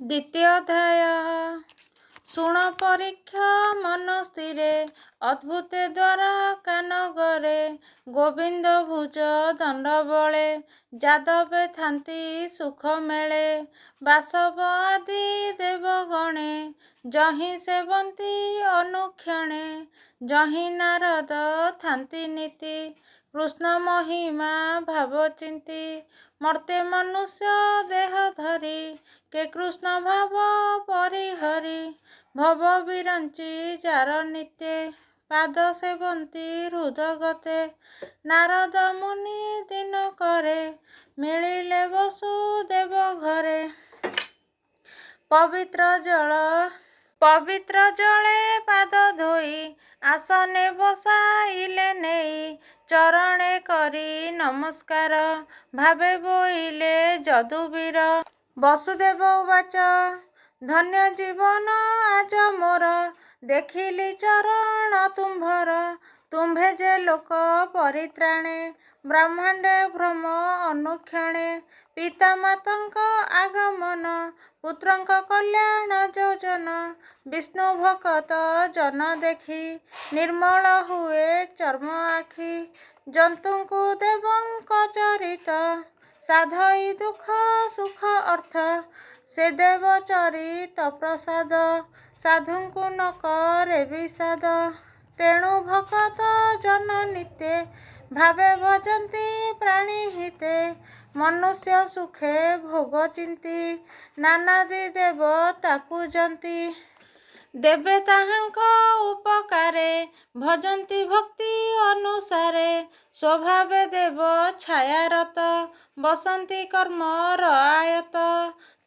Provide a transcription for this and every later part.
ଦ୍ୱିତୀୟ ଅଧ୍ୟାୟ। ଶୁଣ ପରୀକ୍ଷା ମନ ସ୍ଥିରେ, ଅଦ୍ଭୁତେ ଦ୍ୱାରା କାନ ଗରେ। ଗୋବିନ୍ଦ ଭୁଜ ଦଣ୍ଡ ବଳେ, ଯାଦବେ ଥାନ୍ତି ସୁଖ ମେଳେ। ବାସବ ଆଦି ଦେବଗଣେ, ଯହିଁ ସେବନ୍ତି ଅନୁକ୍ଷଣେ। ଯହିଁ ନାରଦ ଥାନ୍ତି ନୀତି, କୃଷ୍ଣ ମହିମା ଭାବ ଚିନ୍ତି। ମର୍ତ୍ତେ ମନୁଷ୍ୟ ଦେହ ଧରି, କେ କୃଷ୍ଣ ଭାବ ପରିହରି। ଭବ ବିରଞ୍ଚି ଯାର ନିତ୍ୟେ, ପାଦ ସେବନ୍ତି ହୃଦ ଗତେ। ନାରଦ ମୁନି ଦିନ କରେ, ମିଳିଲେ ବସୁଦେବ ଘରେ। ପବିତ୍ର ଜଳେ ପାଦ ଧୋଇ, ଆସନେ ବସାଇଲେ ନେଇ। ଚରଣେ କରି ନମସ୍କାର, ଭାବେ ବୋଇଲେ ଯଦୁବୀର। ବସୁଦେବ ଉବାଚ, ଧନ୍ୟ ଜୀବନ ଆଜ ମୋର। ଦେଖିଲି ଚରଣ ତୁମ୍ଭର, ତୁମ୍ଭେ ଯେ ଲୋକ ପରିତ୍ରାଣେ। ବ୍ରହ୍ମାଣ୍ଡେ ଭ୍ରମ ଅନୁକ୍ଷଣେ, ପିତା ମାତାଙ୍କ ଆଗମନ। ପୁତ୍ରଙ୍କ କଲ୍ୟାଣ ଯୋଜନ, ବିଷ୍ଣୁ ଭକତ ଜନ ଦେଖି। ନିର୍ମଳ ହୁଏ ଚର୍ମ ଆଖି, ଜନ୍ତୁଙ୍କୁ ଦେବଙ୍କ ଚରିତ। ସାଧଇ ଦୁଃଖ ସୁଖ ଅର୍ଥ, ସେ ଦେବ ଚରିତ ପ୍ରସାଦ। ସାଧୁଙ୍କୁ ନ କରେ ବିଷାଦ, ତେଣୁ ଭକତ ଜନ ନିତ୍ୟେ। ଭାବେ ଭଜନ୍ତି ପ୍ରାଣୀ ହିତେ, ମନୁଷ୍ୟ ସୁଖେ ଭୋଗ ଚିନ୍ତି। ନାନାଦି ଦେବତା ପୂଜନ୍ତି, ଦେବେ ତାହାଙ୍କ ଉପକାରେ। ଭଜନ୍ତି ଭକ୍ତି ଅନୁସାରେ, ସ୍ୱଭାବେ ଦେବ ଛାୟାରତ। ବସନ୍ତି କର୍ମର ଆୟତ,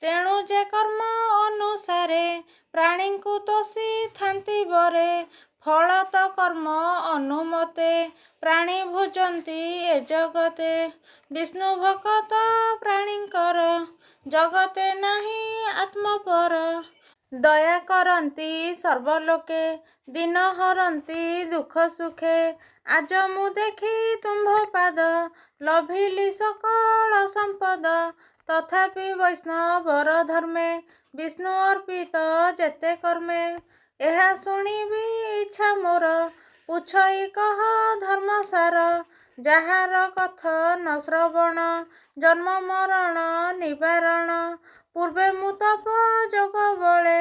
ତେଣୁ ଯେ କର୍ମ ଅନୁସାରେ। ପ୍ରାଣୀଙ୍କୁ ତୋଷି ଥାନ୍ତି ବରେ, ଫଳତ କର୍ମ ଅନୁମତେ। ପ୍ରାଣୀ ଭୁଜନ୍ତି ଏ ଜଗତେ, ବିଷ୍ଣୁ ଭକତ ପ୍ରାଣୀଙ୍କର। ଜଗତେ ନାହିଁ ଆତ୍ମପର, ଦୟା କରନ୍ତି ସର୍ବଲୋକେ। ଦୀନ ହରନ୍ତି ଦୁଃଖ ସୁଖେ, ଆଜ ମୁଁ ଦେଖି ତୁମ୍ଭ ପାଦ। ଲଭିଲି ସକଳ ସମ୍ପଦ, ତଥାପି ବୈଷ୍ଣବର ଧର୍ମେ। ବିଷ୍ଣୁ ଅର୍ପିତ ଯେତେ କର୍ମେ, ଏହା ଶୁଣିବି ଇଚ୍ଛା ମୋର। ପୁଛଇ କହ ଧର୍ମସାର, ଯାହାର କଥନ ଶ୍ରବଣ। ଜନ୍ମ ମରଣ ନିବାରଣ, ପୂର୍ବେ ମୁଁ ତପ ଯୋଗ ବଳେ।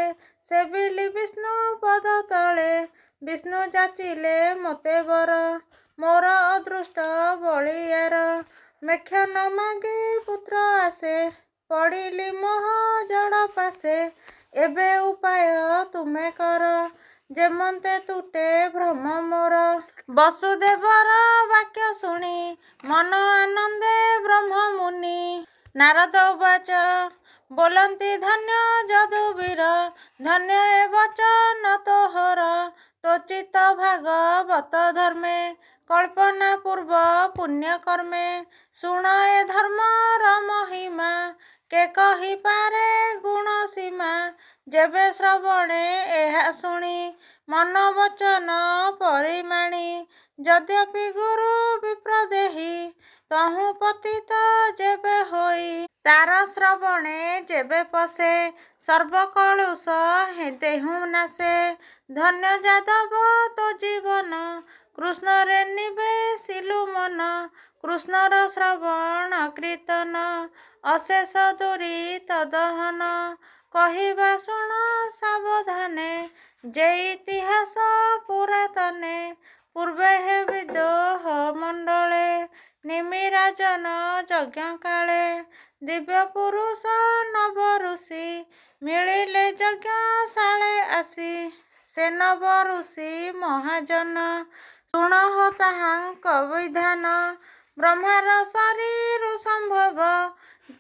ସେବିଲି ବିଷ୍ଣୁ ପଦ ତଳେ, ବିଷ୍ଣୁ ଯାଚିଲେ ମୋତେ ବର। ମୋର ଅଦୃଷ୍ଟ ବଳୀୟାର, ମେକ୍ଷ ନ ମାଗି ପୁତ୍ର ଆସେ। ପଡ଼ିଲି ମୋହ ଜଡ଼ ପାଶେ, ଏବେ ଉପାୟ ତୁମେ କର। ଯେମନ୍ତେ ତୁଟେ ଭ୍ରମ ମୋର। ବସୁଦେବର ବାକ୍ୟ ଶୁଣି, ମନ ଆନନ୍ଦେ ବ୍ରହ୍ମ ମୁନି। ନାରଦ ଉବାଚ, ବୋଲନ୍ତି ଧନ୍ୟ ଯଦୁବୀର। ଧନ୍ୟ ଏ ବଚନ ତୋହର, ତ୍ୱଚିତ ଭାଗବତ ଧର୍ମେ। କଳ୍ପନା ପୂର୍ବ ପୁଣ୍ୟ କର୍ମେ, ଶୁଣ ଏ ଧର୍ମର ମହିମା। କେ କହିପାରେ ଗୁଣ ସୀମା, ଯେବେ ଶ୍ରବଣେ ଏହା ଶୁଣି। ମନ ବଚନ ପରିମାଣି, ଯଦ୍ୟପି ଗୁରୁ ବିପ୍ରଦେହି। ତହୁଁ ପତିତ ଯେବେ ହୋଇ, ତାର ଶ୍ରବଣେ ଯେବେ ପଶେ। ସର୍ବ କଳୁଷ ଦେହୁଁ ନାଶେ, ଧନ୍ୟ ଯାଦବ ତୋ ଜୀବନ। କୃଷ୍ଣରେ ନିବେଶିଲୁ ମନ, କୃଷ୍ଣର ଶ୍ରବଣ କୀର୍ତ୍ତନ। ଅଶେଷ ଦୁରିତ ଦହନ, କହିବା ଶୁଣ ସାବଧାନେ। ଯେ ଇତିହାସ ପୁରାତନେ, ପୂର୍ବେ ହେ ବିଦୋହ ମଣ୍ଡଳେ। ନିମିରାଜନ ଯଜ୍ଞ କାଳେ, ଦିବ୍ୟ ପୁରୁଷ ନବ ଋଷି। ମିଳିଲେ ଯଜ୍ଞଶାଳେ ଆସି, ସେ ନବ ଋଷି ମହାଜନ। ଶୁଣହୋ ତାହାଙ୍କ ବିଧାନ, ବ୍ରହ୍ମାର ଶରୀରୁ ସମ୍ଭବ।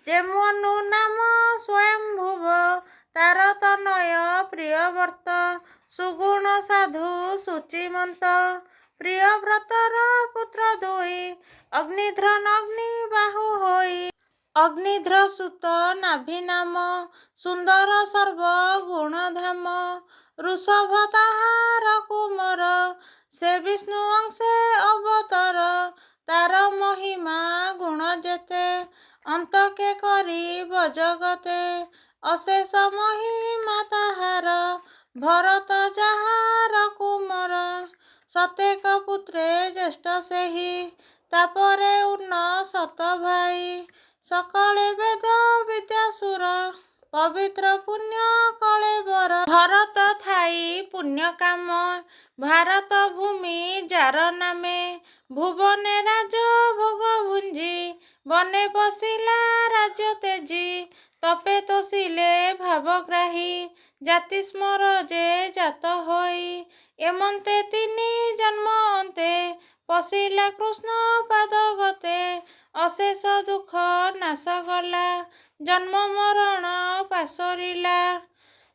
ଯେ ମନୁ ନାମ ସ୍ୱୟଂଭୁବ, ତାର ତନୟ ପ୍ରିୟବର୍ତ୍ତ। ସୁଗୁଣ ସାଧୁ ଶୁଚିମନ୍ତ, ପ୍ରିୟବ୍ରତର ପୁତ୍ର ଦୁଇ। ଅଗ୍ନିଧ୍ର ନଗ୍ନି ବାହୁ ହୋଇ, ଅଗ୍ନିଧ୍ର ସୁତ ନାଭି ନାମ। ସୁନ୍ଦର ସର୍ବ ଗୁଣ ଧାମ, ଋଷଭ ତାହାର କୁମର। ସେ ବିଷ୍ଣୁ ଅଂଶେ ଅବତର, ତାର ମହିମା ଗୁଣ ଯେତେ। ଅନ୍ତ କେ କରିବ ଜଗତେ, ଅଶେଷ ମହିମା ତାହାର। ଭରତ ଯାହାର କୁମର, ସତେକ ପୁତ୍ରେ ଜ୍ୟେଷ୍ଠ ସେହି। ତାପରେ ଉନ୍ନ ସତ ଭାଇ, ସକଳେ ବେଦ ବିଦ୍ୟା ସୁର। ପବିତ୍ର ପୁଣ୍ୟ କଳେବର, ଭରତ ଥାଇ ପୁଣ୍ୟ କାମ। ଭାରତ ଭୂମି ଯାର ନାମେ, ଭୁବନେ ରାଜ ଭୋଗ ଭୁଞ୍ଜି। ବନେ ପଶିଲା ରାଜ୍ୟ ତେଜି, ତପେ ତୋଷିଲେ ଭାବଗ୍ରାହୀ। ଜାତି ସ୍ମର ଯେ ଜାତ ହୋଇ, ଏମନ୍ତେ ତିନି ଜନ୍ମ ଅନ୍ତେ। ପଶିଲା କୃଷ୍ଣ ପାଦ ଗତେ, ଅଶେଷ ଦୁଃଖ ନାଶ ଗଲା। ଜନ୍ମ ମରଣ ପାଶୋରିଲା,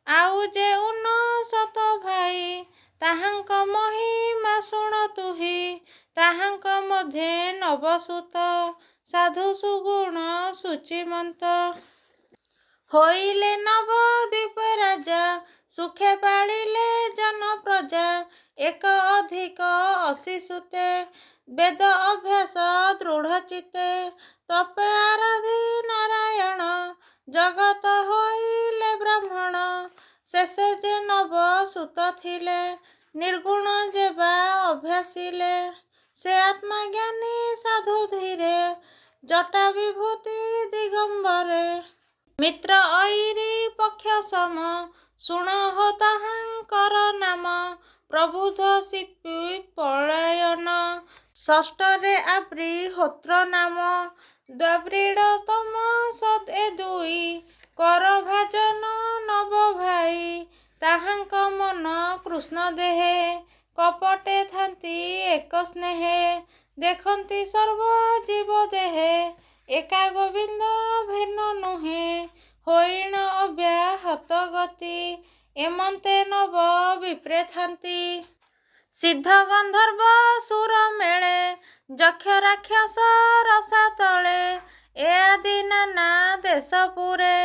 ଆଉ ଯେ ଉନ୍ନ ସତ ଭାଇ। ତାହାଙ୍କ ମହିମା ଶୁଣ ତୁହି, ତାହାଙ୍କ ମଧ୍ୟେ ନବସୁତ। ସାଧୁ ସୁଗୁଣ ଶୁଚିମନ୍ତ, ହୋଇଲେ ନବଦ୍ୱୀପେ ରାଜା। ସୁଖେ ପାଳିଲେ ଜନ ପ୍ରଜା, ଏକ ଅଧିକ 80 ସୂତେ। ବେଦ ଅଭ୍ୟାସ ଦୃଢ଼ ଚିତ୍ତେ, ତପେ ଆରାଧି ନାରାୟଣ। ଜଗତ ହୋଇଲେ ବ୍ରାହ୍ମଣ, ଶେଷେ ଯେ ନବ ସୁତ ଥିଲେ। ନିର୍ଗୁଣ ଯେ ବା ଅଭ୍ୟାସିଲେ, ସେ ଆତ୍ମଜ୍ଞାନୀ ସାଧୁ ଧୀରେ। ଜଟା ବିଭୂତି ଦିଗମ୍ବରେ, ମିତ୍ର ଐରୀ ପକ୍ଷ ସମ। ଶୁଣ ହୋ ତାହାଙ୍କର ନାମ, ପ୍ରବୁଦ୍ଧ ସିପି ପଳାୟନ। ଷଷ୍ଠରେ ଆବ୍ରୀ ହୋତ୍ର ନାମ, ଦ୍ରାବିଡ଼ ତମ ସଦ୍ ଏ ଦୁଇ। କର ଭାଜନ ନବ ଭାଇ, ତାହାଙ୍କ ମନ କୃଷ୍ଣ ଦେହେ। କପଟେ ଥାନ୍ତି ଏକ ସ୍ନେହେ, ଦେଖନ୍ତି ସର୍ବ ଜୀବ ଦେହେ। ଏକା ଗୋବିନ୍ଦ ଭିନ୍ନ ନୁହେଁ, ହୋଇଣ ଅବ୍ୟାହତ ଗତି। ଏମନ୍ତେ ନବ ବିପ୍ରେ ଥାନ୍ତି, ସିଦ୍ଧ ଗନ୍ଧର୍ବ ସୁର ମେଳେ। ଯକ୍ଷ ରାକ୍ଷସ ରସାତଳେ, ଏ ଆଦି ନାନା ଦେଶ ପୁରେ।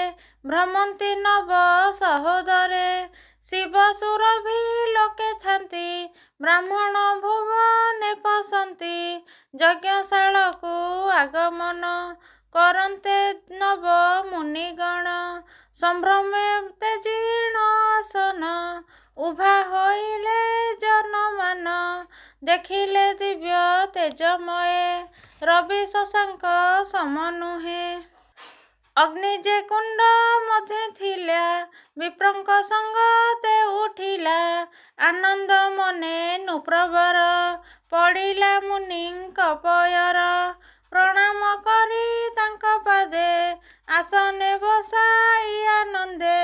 ଭ୍ରମନ୍ତି ନବ ସହୋଦରେ, ଶିବ ସୁରଭି ଲୋକେ ଥାନ୍ତି। ବ୍ରାହ୍ମଣ ଭୁବନେ ପଶନ୍ତି, ଯଜ୍ଞଶାଳାକୁ ଆଗମନ। କରନ୍ତେ ନବ ମୁନିଗଣ, ସମ୍ଭ୍ରମେ ତେଜିଣ ଆସନ। ଉଭା ହୋଇଲେ ଜନମାନ, ଦେଖିଲେ ଦିବ୍ୟ ତେଜମୟେ। ରବି ଶଶାଙ୍କ ସମ ନୁହେଁ, ଅଗ୍ନି ଯେ କୁଣ୍ଡ ମଧ୍ୟେ ଥିଲା। ବିପ୍ରଙ୍କ ସଙ୍ଗ ତେ ଉଠିଲା, ଆନନ୍ଦ ମନେ ନୃପ୍ରବର। ପଡ଼ିଲା ମୁନିଙ୍କ ପୟର, ପ୍ରଣାମ କରି ତାଙ୍କ ପାଦେ। ଆସନେ ବସାଇ ଆନନ୍ଦେ,